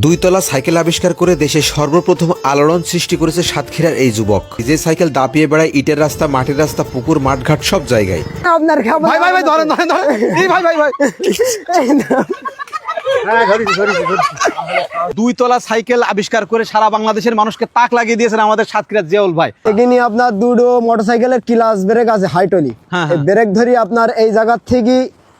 দুইতলা cycle আবিষ্কার করে দেশে সর্বপ্রথম আলোড়ন সৃষ্টি করেছে সাতক্ষীরার এই যুবক। যে সাইকেল দাপিয়ে বেড়ায় ইটের রাস্তা, মাটির রাস্তা, পুকুর, মাঠঘাট সব জায়গায়। আপনার ভাই ভাই ভাই ধরেন ধরেন ধরেন এই ভাই ভাই ভাই দুইতলা সাইকেল আবিষ্কার করে সারা বাংলাদেশের মানুষকে তাক লাগিয়ে দিয়েছেন আমাদের সাতক্ষীরার জিয়াউল ভাই। এখানে আপনার দুটো মোটরসাইকেলের ক্লাস ব্রেক আছে হাইটলি, ব্রেক ধরি আপনার এই জায়গার থেকে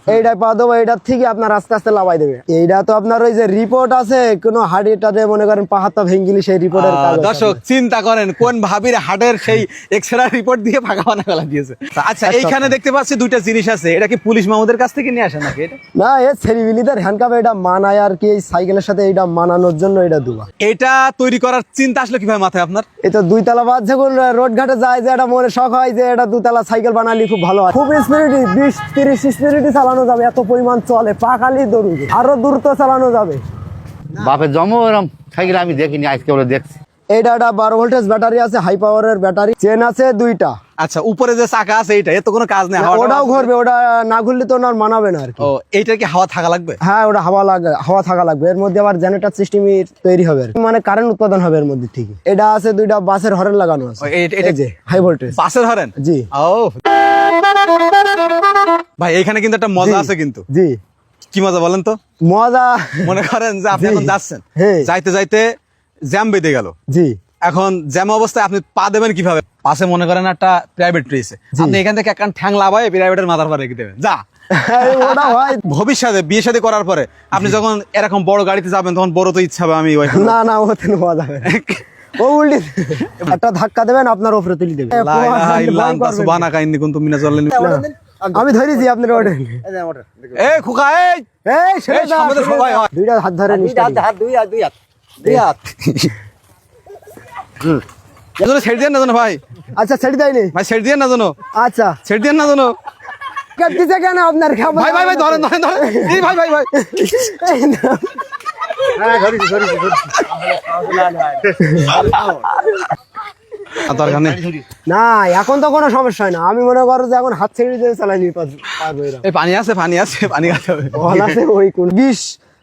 এইটা পা দেবো, এইটার থেকে আপনার আস্তে আস্তে লাভাই দেবে। এইটা তো আপনার ওই যে রিপোর্ট আছে কোনো হাড়িটাতে মনে করেন পাহাড়টা ভেঙ্গিলি সেই রিপোর্টের দর্শক চিন্তা করেন কোন ভাবির হাটের সেই এক্সরে রিপোর্ট দিয়ে ফাঁকা বানা ফেলা দিয়েছে। আচ্ছা এইখানে দেখতে পাচ্ছি দুইটা জিনিস আছে, এটা কি পুলিশ মামুদের কাছ থেকে নিয়ে আসে নাকি? এটা না, এ ছেলেবিলিদের হ্যান্ডকাপ এটা মানায় আর কি, এই সাইকেলের সাথে এটা মানানোর জন্য এটা দুবা। এটা তৈরি করার চিন্তা আসলে কিভাবে মাথায় আপনার? এই তো দুইতলা বাদ যখন রোড ঘাটে যায় যে এটা মনে শখ হয় যে এটা দুতলা সাইকেল বানালি খুব ভালো হয়, খুব স্পিরিটি 20-30 স্পিরিটি চালানো যাবে, এত পরিমাণ চলে, পাখালি দৌড় আরো দ্রুত চালানো যাবে। বাপের জন্ম এরকম সাইকেল আমি দেখিনি, আজকে বলে দেখছি। এইটা একটা 12 ভোল্টেজ ব্যাটারি আছে, হাই পাওয়ারের ব্যাটারি, চেন আছে দুইটা। আচ্ছা উপরে যে চাকা আছে এটা এত কোনো কাজ নেই, ওটাও ঘুরবে, ওটা না ঘুরলে তো আর মানাবে না আর কি। ও এইটার কি হাওয়া থাকা লাগবে? হ্যাঁ ওটা হাওয়া থাকা লাগবে, এর মধ্যে আবার জেনারেটর সিস্টেম তৈরি হবে, মানে কারেন্ট উৎপাদন হবে এর মধ্যে থেকে। এটা আছে দুইটা বাসের হর্ন লাগানো আছে, এটা যে হাই ভোল্টেজ বাসের হরেন। জি ও ভাই এখানে কিন্তু একটা মজা আছে কিন্তু। জি কি মজা বলেন তো? মজা মনে করেন যে আপনি এখন যাচ্ছেন, হ্যাঁ। যাইতে যাইতে জ্যাম বেঁধে গেল, জি এখন জ্যাম অবস্থায় আপনি পা দেবেন কিভাবে? পাশে মনে করেন একটা প্রাইভেট রয়েছে, আপনি এখান থেকে একটা ঠ্যাং লাভায় প্রাইভেটের মাথার পর রেখে দেবেন, যা। ওটা হয় ভবিষ্যতে বিয়ে শাদী করার পরে আপনি যখন এরকম বড় গাড়িতে যাবেন তখন বড় তো ইচ্ছা হবে আমি না না ওতে নেওয়া যাবে না। ও উল্টি একটা ধাক্কা দেবেন আপনার উপরে তুলে দেবে। আমি ধরেছি আপনার ওঠেন, এই খোকা এই এই ছেড়ে এই, দাও, সামনে তো সবাই হয়। দুইটা হাত ধরে নিস, ছেড়ে দিয়ে না জানো ভাই, আচ্ছা ছেড়ে দেয়নি, ভাই ছেড়ে দিয়ে না জানো, আচ্ছা ছেড়ে দিয়ে না জানো কাটতেছে কেন আপনার খাবার? ভাই ভাই ভাই ধরেন ধরেন ধরেন এই ভাই ভাই ভাই দরকার নেই। না এখন তো কোনো সমস্যা হয় না, আমি মনে করো যে এখন হাত ছেড়ে দিয়ে চালাই নিয়ে পারবো এরকম। এই পানি আছে পানি আছে পানি খাতে হবে। বল আছে ওই কোন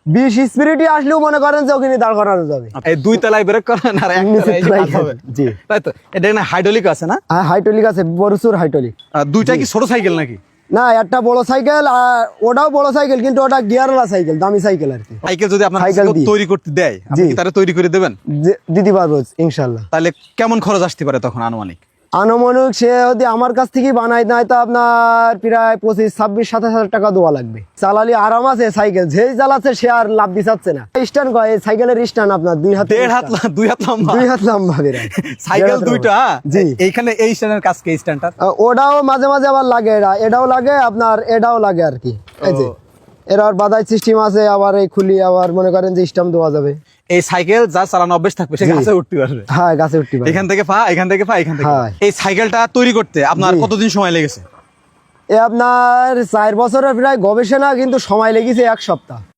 20 স্পিরিটি আসলেও মনে করেন যে ওখানে দাঁড় করানো যাবে। এই দুই তলায় ব্রেক করেন আর এক তলায় এই যে কাজ হবে। জি তাই তো, এটা না হাইড্রোলিক আছে না? হ্যাঁ হাইড্রোলিক আছে, প্রচুর হাইড্রোলিক। দুইটা কি ছোট সাইকেল নাকি? না একটা বড় সাইকেল, আর ওটাও বড় সাইকেল কিন্তু ওটা গিয়ারওয়ালা সাইকেল, দামি সাইকেল আর কি। সাইকেল যদি আপনার সাইকেল কেউ দিয়ে তৈরি করতে দেয় আপনি কি তারা তৈরি করে দেবেন? দিতে পারবো ইনশাল্লাহ। তাহলে কেমন খরচ আসতে পারে তখন আনুমানিক? আনুমানিক সে যদি আমার কাছ থেকে বানাই নাই তো আপনার প্রায় 25-26-27 টাকা দেওয়া লাগবে। চালালি আরাম আছে সাইকেল, যেই চালাচ্ছে সে আর লাভ দিচ্ছে না। স্ট্যান্ড কয় সাইকেলের স্ট্যান্ড আপনার 2 হাত 1.5 হাত 2 হাত লম্বা, 2 হাত লম্বা বেরায় সাইকেল দুইটা। জি এইখানে এই স্ট্যান্ডের কাজ কি স্ট্যান্ডটা? ওটাও মাঝে মাঝে আবার লাগে, এটাও লাগে আপনার, এটাও লাগে আর কি। এই যে এর আর বাধাই সিস্টেম আছে, আবার এই খুলি আবার মনে করেন যে স্ট্যাম্প দেওয়া যাবে। এই সাইকেল যা চালানো অভ্যাস থাকবে সে গাছে উঠতে পারবে। হ্যাঁ গাছে উঠতে পারবে, এখান থেকে পা এখান থেকে পা এখান থেকে। হ্যাঁ। এই সাইকেলটা তৈরি করতে আপনার কতদিন সময় লেগেছে? আপনার 4 বছরের প্রায় গবেষণা, কিন্তু সময় লেগেছে 1 সপ্তাহ।